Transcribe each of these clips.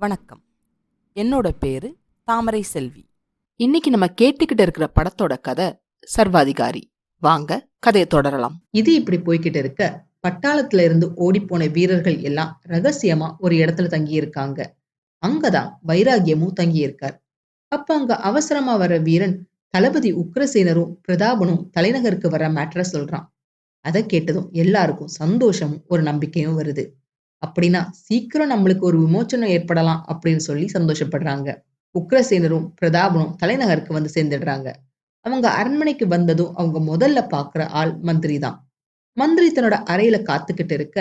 வணக்கம். என்னோட பேரு தாமரை செல்வி. இன்னைக்கு நம்ம கேட்டுக்கிட்டு இருக்கிற படத்தோட கதை சர்வாதிகாரி. வாங்க கதையை தொடரலாம். இது இப்படி போய்கிட்டு இருக்க, பட்டாளத்துல இருந்து ஓடிப்போன வீரர்கள் எல்லாம் ரகசியமா ஒரு இடத்துல தங்கி இருக்காங்க. அங்கதான் வைராகியமும் தங்கி இருக்கார். அப்ப அங்க அவசரமா வர வீரன் தளபதி உக்ரசேனரும் பிரதாபனும் தலைநகருக்கு வர மேட்டரை சொல்றான். அதை கேட்டதும் எல்லாருக்கும் சந்தோஷமும் ஒரு நம்பிக்கையும் வருது. அப்படின்னா சீக்கிரம் நம்மளுக்கு ஒரு விமோச்சனம் ஏற்படலாம் அப்படின்னு சொல்லி சந்தோஷப்படுறாங்க. உக்ரசேனரும் பிரதாபனும் தலைநகருக்கு வந்து சேர்ந்துடுறாங்க. அவங்க அரண்மனைக்கு வந்ததும் அவங்க முதல்ல பாக்குற ஆள் மந்திரி தான். மந்திரி தன்னோட அறையில காத்துக்கிட்டு இருக்க,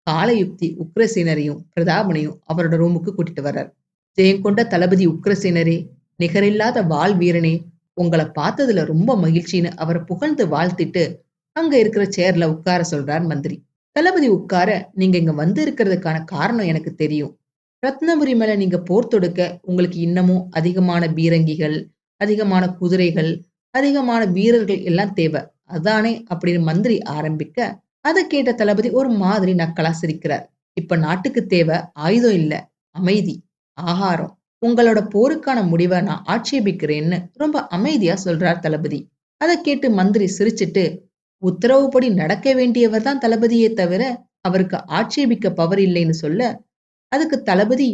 காலயுக்தி உக்ரசேனரையும் பிரதாபனையும் அவரோட ரூமுக்கு கூட்டிட்டு வர்றார். ஜெயம் கொண்ட தளபதி உக்ரசேனரே, நிகரில்லாத வாள் வீரனே, உங்களை பார்த்ததுல ரொம்ப மகிழ்ச்சின்னு அவரை புகழ்ந்து வாழ்த்திட்டு அங்க இருக்கிற சேர்ல உட்கார சொல்றார் மந்திரி. தளபதி உட்கார, நீங்க இங்க வந்து இருக்கிறதுக்கான காரணம் எனக்கு தெரியும். ரத்னபுரி மேல நீங்க போர் தொடுக்க உங்களுக்கு இன்னமும் அதிகமான பீரங்கிகள், அதிகமான குதிரைகள், அதிகமான வீரர்கள் எல்லாம் தேவை, அதானே அப்படின்னு மந்திரி ஆரம்பிக்க, அதை கேட்ட தளபதி ஒரு மாதிரி நக்கலா சிரிக்கிறார். இப்ப நாட்டுக்கு தேவை ஆயுதம் இல்ல, அமைதி, ஆகாரம். உங்களோட போருக்கான முடிவை நான் ஆட்சேபிக்கிறேன்னு ரொம்ப அமைதியா சொல்றார் தளபதி. அதை கேட்டு மந்திரி சிரிச்சிட்டு, உத்தரவுப்படி நடக்க வேண்டியவர் தான் தளபதியே தவிர அவருக்கு ஆட்சேபிக்க பவர் இல்லைன்னு சொல்ல, அதுக்கு தளபதி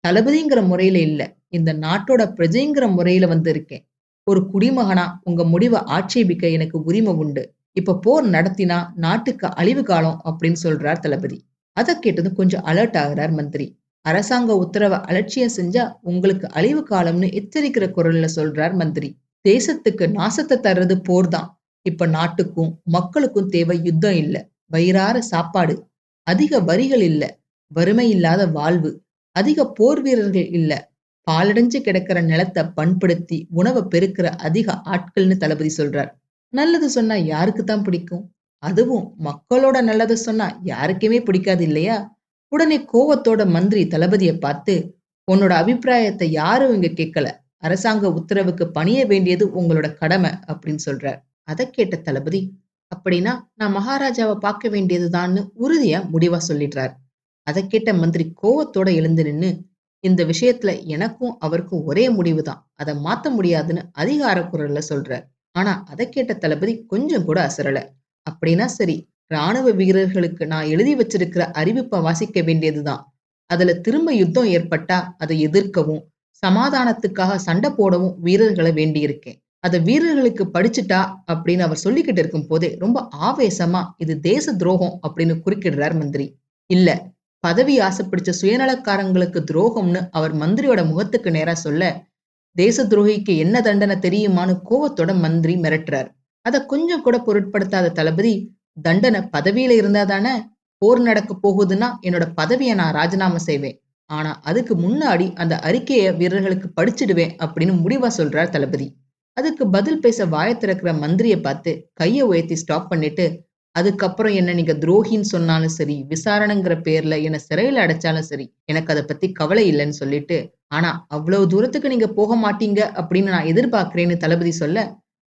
தளபதிங்கிற முறையில இல்ல, இந்த நாட்டோட பிரஜைங்கிற முறையில வந்து இருக்கேன். ஒரு குடிமகனா உங்க முடிவை ஆட்சேபிக்க எனக்கு உரிமை உண்டு. இப்ப போர் நடத்தினா நாட்டுக்கு அழிவு காலம் அப்படின்னு சொல்றார் தளபதி. அதை கேட்டதும் கொஞ்சம் அலர்ட் ஆகிறார் மந்திரி. அரசாங்க உத்தரவை அலட்சியம் செஞ்சா உங்களுக்கு அழிவு காலம்னு எச்சரிக்கிற குரல்ல சொல்றார் மந்திரி. தேசத்துக்கு நாசத்தை தர்றது போர் தான். இப்ப நாட்டுக்கும் மக்களுக்கும் தேவை யுத்தம் இல்ல, வயிறார சாப்பாடு, அதிக வரிகள் இல்ல, வறுமை இல்லாத வாழ்வு, அதிக போர் வீரர்கள் இல்ல, பாலடைஞ்சு கிடக்கிற நிலத்தை பண்படுத்தி உணவை பெருக்கிற அதிக ஆட்கள்னு தளபதி சொல்றார். நல்லது சொன்னா யாருக்குத்தான் பிடிக்கும்? அதுவும் மக்களோட நல்லதை சொன்னா யாருக்குமே பிடிக்காது இல்லையா? உடனே கோவத்தோட மந்திரி தளபதியை பார்த்து, உன்னோட அபிப்பிராயத்தை யாரும் இங்க கேட்கல, அரசாங்க உத்தரவுக்கு பணிய வேண்டியது உங்களோட கடமை அப்படின்னு சொல்றார். அதை கேட்ட தளபதி, அப்படின்னா நான் மகாராஜாவை பார்க்க வேண்டியதுதான்னு உறுதியா முடிவா சொல்லிடுறார். அதை கேட்ட மந்திரி கோவத்தோட எழுந்து நின்னு, இந்த விஷயத்துல எனக்கும் அவருக்கும் ஒரே முடிவுதான், அதை மாத்த முடியாதுன்னு அதிகார குரல்ல சொல்றார். ஆனா அதை கேட்ட தளபதி கொஞ்சம் கூட அசரல. அப்படின்னா சரி, ராணுவ வீரர்களுக்கு நான் எழுதி வச்சிருக்கிற அறிவிப்பை வாசிக்க வேண்டியதுதான். அதுல திரும்ப யுத்தம் ஏற்பட்டா அதை எதிர்க்கவும் சமாதானத்துக்காக சண்டை போடவும் வீரர்களை வேண்டியிருக்கேன். அத வீரர்களுக்கு படிச்சுட்டா அப்படின்னு அவர் சொல்லிக்கிட்டு இருக்கும் போதே ரொம்ப ஆவேசமா இது தேச துரோகம் அப்படின்னு குறுக்கிடுறார் மந்திரி. இல்ல, பதவி ஆசை பிடிச்ச சுயநலக்காரங்களுக்கு துரோகம்னு அவர் மந்திரியோட முகத்துக்கு நேரா சொல்ல, தேச துரோகிக்கு என்ன தண்டனை தெரியுமான்னு கோவத்தோட மந்திரி மிரட்டுறார். அத கொஞ்சம் கூட பொருட்படுத்தாத தளபதி, தண்டனை பதவியில இருந்தாதானே, போர் நடக்க போகுதுன்னா என்னோட பதவியை நான் ராஜினாமா செய்வேன், ஆனா அதுக்கு முன்னாடி அந்த அறிக்கையை வீரர்களுக்கு படிச்சிடுவேன் அப்படின்னு முடிவா சொல்றார் தளபதி. அதுக்கு பதில் பேச வாய திறக்கிற மந்திரியை பார்த்து கையை உயர்த்தி ஸ்டாப் பண்ணிட்டு, அதுக்கப்புறம் என்ன நீங்க துரோகின்னு சொன்னாலும் சரி, விசாரணைங்கிற பேர்ல என்ன சிறையில அடைச்சாலும் சரி, எனக்கு அதை பத்தி கவலை இல்லைன்னு சொல்லிட்டு, ஆனா அவ்வளவு தூரத்துக்கு நீங்க போக மாட்டீங்க அப்படின்னு நான் எதிர்பார்க்கிறேன்னு தளபதி சொல்ல,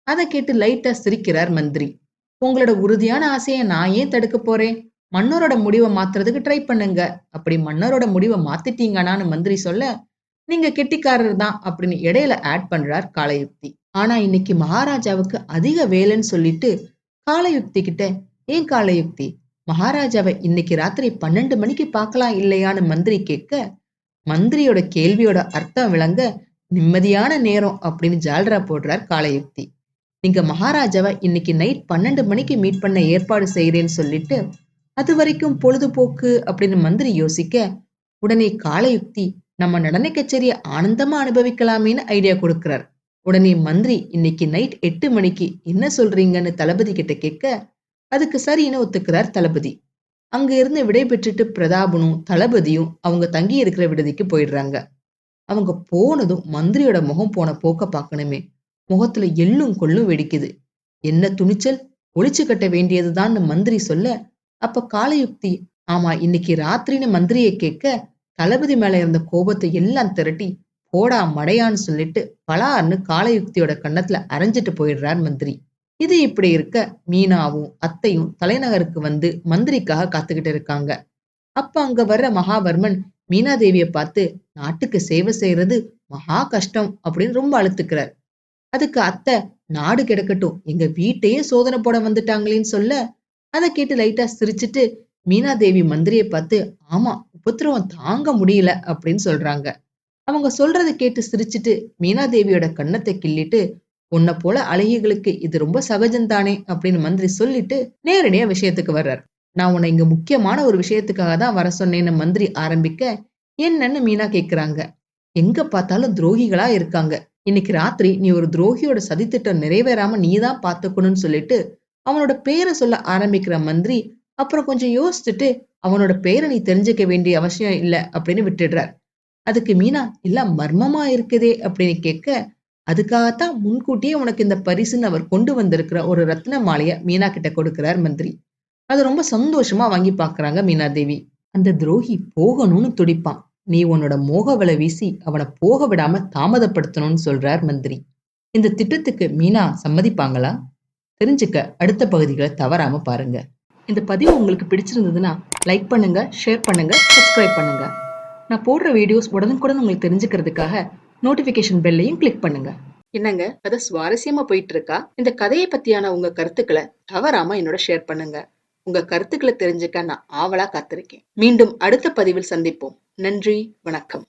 அதை கேட்டு லைட்டா சிரிக்கிறார் மந்திரி. உங்களோட உறுதியான ஆசையை நான் ஏன் தடுக்க போறேன்? மன்னரோட முடிவை மாத்துறதுக்கு ட்ரை பண்ணுங்க. அப்படி மன்னரோட முடிவை மாத்திட்டீங்கன்னான்னு மந்திரி சொல்ல, நீங்க கெட்டிக்காரர் தான் அப்படின்னு இடையில ஆட் பண்றார் காலயுக்தி. ஆனா இன்னைக்கு மகாராஜாவுக்கு அதிக வேலைன்னு சொல்லிட்டு காலயுக்தி கிட்ட, ஏன் காலயுக்தி, மகாராஜாவை இன்னைக்கு ராத்திரி 12 மணிக்கு பார்க்கலாம் இல்லையான்னு மந்திரி கேட்க, மந்திரியோட கேள்வியோட அர்த்தம் விளங்க, நிம்மதியான நேரம் அப்படின்னு ஜால்ரா போடுறார் காலயுக்தி. நீங்க மகாராஜாவை இன்னைக்கு நைட் 12 மணிக்கு மீட் பண்ண ஏற்பாடு செய்யறேன்னு சொல்லிட்டு, அது வரைக்கும் பொழுதுபோக்கு அப்படின்னு மந்திரி யோசிக்க, உடனே காலயுக்தி நம்ம நடன கச்சேரிய ஆனந்தமா அனுபவிக்கலாமேன்னு ஐடியா கொடுக்கிறார். உடனே மந்திரி இன்னைக்கு நைட் 8 மணிக்கு என்ன சொல்றீங்கன்னு தளபதி கிட்ட கேட்க, அதுக்கு சரின்னு ஒத்துக்கிறார் தளபதி. அங்க இருந்து விடை பெற்றுட்டு பிரதாபனும் தளபதியும் அவங்க தங்கி இருக்கிற விடுதிக்கு போயிடுறாங்க. அவங்க போனதும் மந்திரியோட முகம் போன போக்க பார்க்கணுமே, முகத்துல எள்ளும் கொள்ளும் வெடிக்குது. என்ன துணிச்சல், ஒளிச்சு கட்ட வேண்டியதுதான்னு மந்திரி சொல்ல, அப்ப காலயுக்தி, ஆமா இன்னைக்கு ராத்திரின்னு மந்திரியை கேட்க, தளபதி மேல இருந்த கோபத்தை எல்லாம் திரட்டி, போடா மடையான்னு சொல்லிட்டு பலார்னு காலயுக்தியோட கன்னத்துல அரைஞ்சிட்டு போயிடுறார் மந்திரி. இது இப்படி இருக்க மீனாவும் அத்தையும் தலைநகருக்கு வந்து மந்திரிக்காக காத்துக்கிட்டு இருக்காங்க. அப்ப அங்க வர்ற மகாவர்மன், மீனாதேவியை பார்த்து நாட்டுக்கு சேவை செய்யறது மகா கஷ்டம் அப்படின்னு ரொம்ப அழுத்துக்கிறார். அதுக்கு அத்தை, நாடு கிடக்கட்டும், எங்க வீட்டையே சோதனை போட வந்துட்டாங்களேன்னு சொல்ல, அதை கேட்டு லைட்டா சிரிச்சுட்டு மீனாதேவி மந்திரியை பார்த்து, ஆமா, உபத்திரவம் தாங்க முடியல அப்படின்னு சொல்றாங்க. அவங்க சொல்றதை கேட்டு சிரிச்சுட்டு மீனாதேவியோட கன்னத்தை கிள்ளிட்டு, உன்னை போல அழகிகளுக்கு இது ரொம்ப சகஜம்தானே அப்படின்னு மந்திரி சொல்லிட்டு நேரடியா விஷயத்துக்கு வர்றார். நான் உன்னை இங்க முக்கியமான ஒரு விஷயத்துக்காக தான் வர சொன்னேன்னு மந்திரி ஆரம்பிக்க, என்னன்னு மீனா கேக்குறாங்க. எங்க பார்த்தாலும் துரோகிகளா இருக்காங்க. இன்னைக்கு ராத்திரி நீ ஒரு துரோகியோட சதித்திட்டம் நிறைவேறாம நீதான் பாத்துக்கணும்னு சொல்லிட்டு அவனோட பேரை சொல்ல ஆரம்பிக்கிற மந்திரி அப்புறம் கொஞ்சம் யோசிச்சுட்டு, அவனோட பேரை நீ தெரிஞ்சுக்க வேண்டிய அவசியம் இல்ல அப்படின்னு விட்டுடுறார். அதுக்கு மீனா, எல்லாம் மர்மமா இருக்குதே அப்படின்னு கேட்க, அதுக்காகத்தான் முன்கூட்டியே உனக்கு இந்த பரிசுன்னு அவர் கொண்டு வந்திருக்கிற ஒரு ரத்ன மாலைய மீனா கிட்ட கொடுக்கிறார் மந்திரி. அது ரொம்ப சந்தோஷமா வாங்கி பாக்குறாங்க மீனாதேவி. அந்த துரோகி போகணும்னு துடிப்பான். நீ உன்னோட மோகவலை வீசி அவனை போக விடாம தாமதப்படுத்தணும்னு சொல்றார் மந்திரி. இந்த திட்டத்துக்கு மீனா சம்மதிப்பாங்களா? தெரிஞ்சுக்க அடுத்த பகுதிகளை தவறாம பாருங்க. இந்த பதிவு உங்களுக்கு பிடிச்சிருந்ததுன்னா லைக் பண்ணுங்க, ஷேர் பண்ணுங்க, சப்ஸ்கிரைப் பண்ணுங்க. நான் போடுற வீடியோஸ் உடனுக்குடன் உங்களுக்கு தெரிஞ்சுக்கிறதுக்காக நோட்டிபிகேஷன் பெல்லையும் கிளிக் பண்ணுங்க. என்னங்க, கதை சுவாரஸ்யமா போயிட்டு இருக்கா? இந்த கதையை பத்தியான உங்க கருத்துக்களை தவறாம என்னோட ஷேர் பண்ணுங்க. உங்க கருத்துக்களை தெரிஞ்சுக்க நான் ஆவலா காத்திருக்கேன். மீண்டும் அடுத்த பதிவில் சந்திப்போம். நன்றி, வணக்கம்.